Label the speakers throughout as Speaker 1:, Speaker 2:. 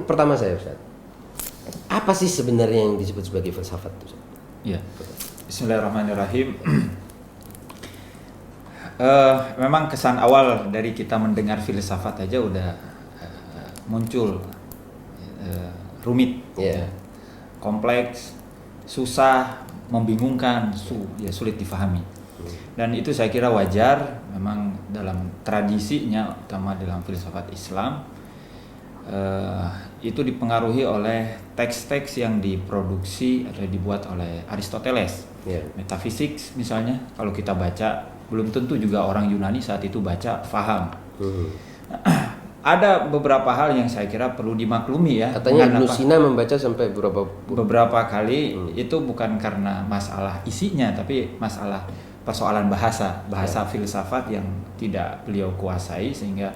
Speaker 1: pertama saya, Ustaz. Apa sih sebenarnya yang disebut sebagai filsafat itu?
Speaker 2: Ya. Bismillahirrahmanirrahim. Memang kesan awal dari kita mendengar filsafat aja udah muncul rumit, kompleks, susah, membingungkan, sulit difahami. Dan itu saya kira wajar, memang dalam tradisinya, utama dalam filsafat Islam, itu dipengaruhi oleh teks-teks yang diproduksi atau dibuat oleh Aristoteles. Metafisik misalnya, kalau kita baca, belum tentu juga orang Yunani saat itu baca faham. Ada beberapa hal yang saya kira perlu dimaklumi ya.
Speaker 1: Katanya Ibnu Sina membaca sampai
Speaker 2: beberapa kali. Itu bukan karena masalah isinya, tapi masalah persoalan bahasa filsafat yang tidak beliau kuasai, sehingga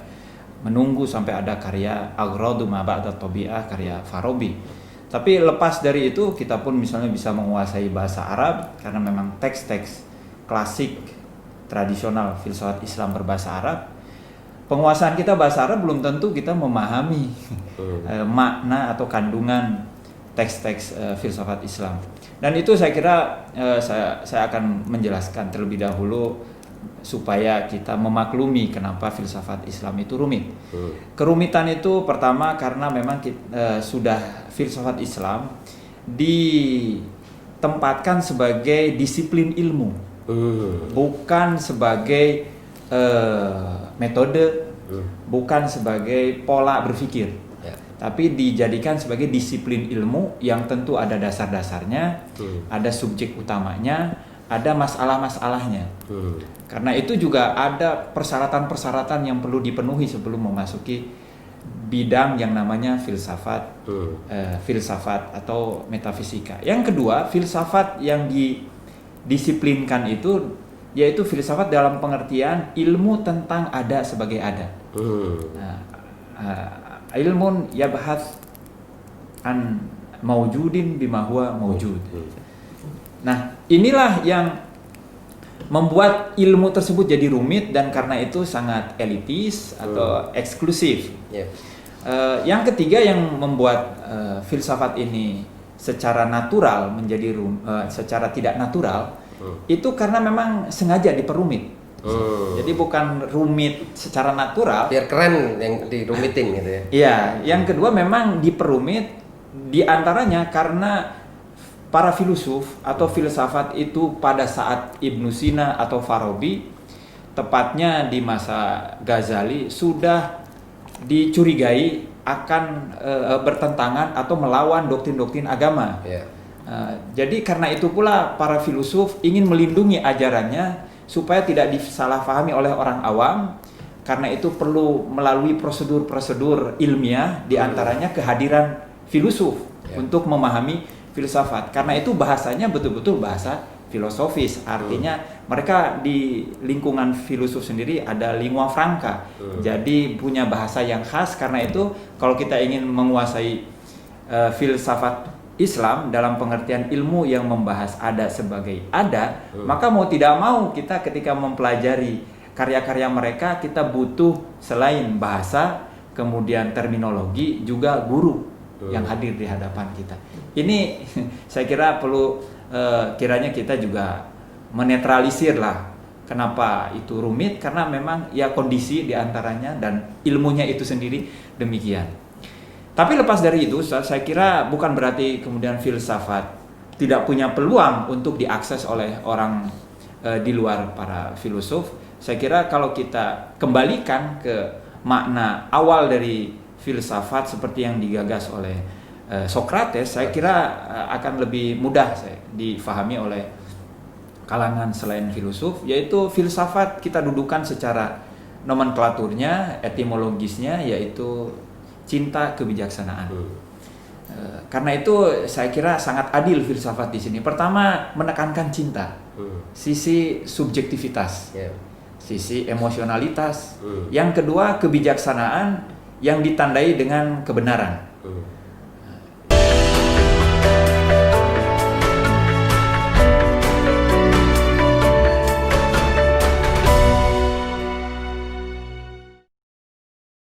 Speaker 2: menunggu sampai ada karya Aghradu ma ba'da Tabi'ah, karya Farabi. Tapi lepas dari itu, kita pun misalnya bisa menguasai bahasa Arab karena memang teks-teks klasik tradisional filsafat Islam berbahasa Arab. Penguasaan kita bahasa Arab belum tentu kita memahami makna atau kandungan teks-teks filsafat Islam. Dan itu saya kira saya akan menjelaskan terlebih dahulu supaya kita memaklumi kenapa filsafat Islam itu rumit. Kerumitan itu pertama karena memang sudah filsafat Islam ditempatkan sebagai disiplin ilmu, bukan sebagai metode, bukan sebagai pola berpikir, tapi dijadikan sebagai disiplin ilmu yang tentu ada dasar-dasarnya, ada subjek utamanya, ada masalah-masalahnya. Karena itu juga ada persyaratan-persyaratan yang perlu dipenuhi sebelum memasuki bidang yang namanya filsafat, filsafat atau metafisika. Yang kedua, filsafat yang didisiplinkan itu yaitu filsafat dalam pengertian ilmu tentang ada sebagai ada. Ilmun yabhath an maujudin bima huwa maujud. Nah, inilah yang membuat ilmu tersebut jadi rumit dan karena itu sangat elitis atau eksklusif. Yang ketiga yang membuat filsafat ini secara natural menjadi secara tidak natural, itu karena memang sengaja diperumit. Jadi bukan rumit secara natural.
Speaker 1: Biar keren yang dirumitin gitu ya.
Speaker 2: Iya, yang kedua memang diperumit diantaranya karena para filosof atau filsafat itu pada saat Ibnu Sina atau Farabi, tepatnya di masa Ghazali, sudah dicurigai akan bertentangan atau melawan doktrin-doktrin agama. Jadi karena itu pula para filosof ingin melindungi ajarannya supaya tidak disalahpahami oleh orang awam. Karena itu perlu melalui prosedur-prosedur ilmiah, diantaranya kehadiran filosof untuk memahami filsafat. Karena itu bahasanya betul-betul bahasa filosofis. Artinya mereka di lingkungan filosof sendiri ada lingua franca. Jadi punya bahasa yang khas. Karena itu kalau kita ingin menguasai filsafat Islam dalam pengertian ilmu yang membahas ada sebagai ada, maka mau tidak mau kita ketika mempelajari karya-karya mereka, kita butuh selain bahasa, kemudian terminologi, juga guru yang hadir di hadapan kita. Ini saya kira perlu kiranya kita juga menetralisir lah kenapa itu rumit, karena memang ya kondisi diantaranya dan ilmunya itu sendiri demikian. Tapi lepas dari itu, saya kira bukan berarti kemudian filsafat tidak punya peluang untuk diakses oleh orang di luar para filosof. Saya kira kalau kita kembalikan ke makna awal dari filsafat seperti yang digagas oleh Socrates, saya kira akan lebih mudah difahami oleh kalangan selain filosof, yaitu filsafat kita dudukan secara nomenklaturnya, etimologisnya, yaitu cinta kebijaksanaan. Karena itu saya kira sangat adil filsafat di sini. Pertama, menekankan cinta, sisi subjektivitas, sisi emosionalitas. Yang kedua, kebijaksanaan yang ditandai dengan kebenaran.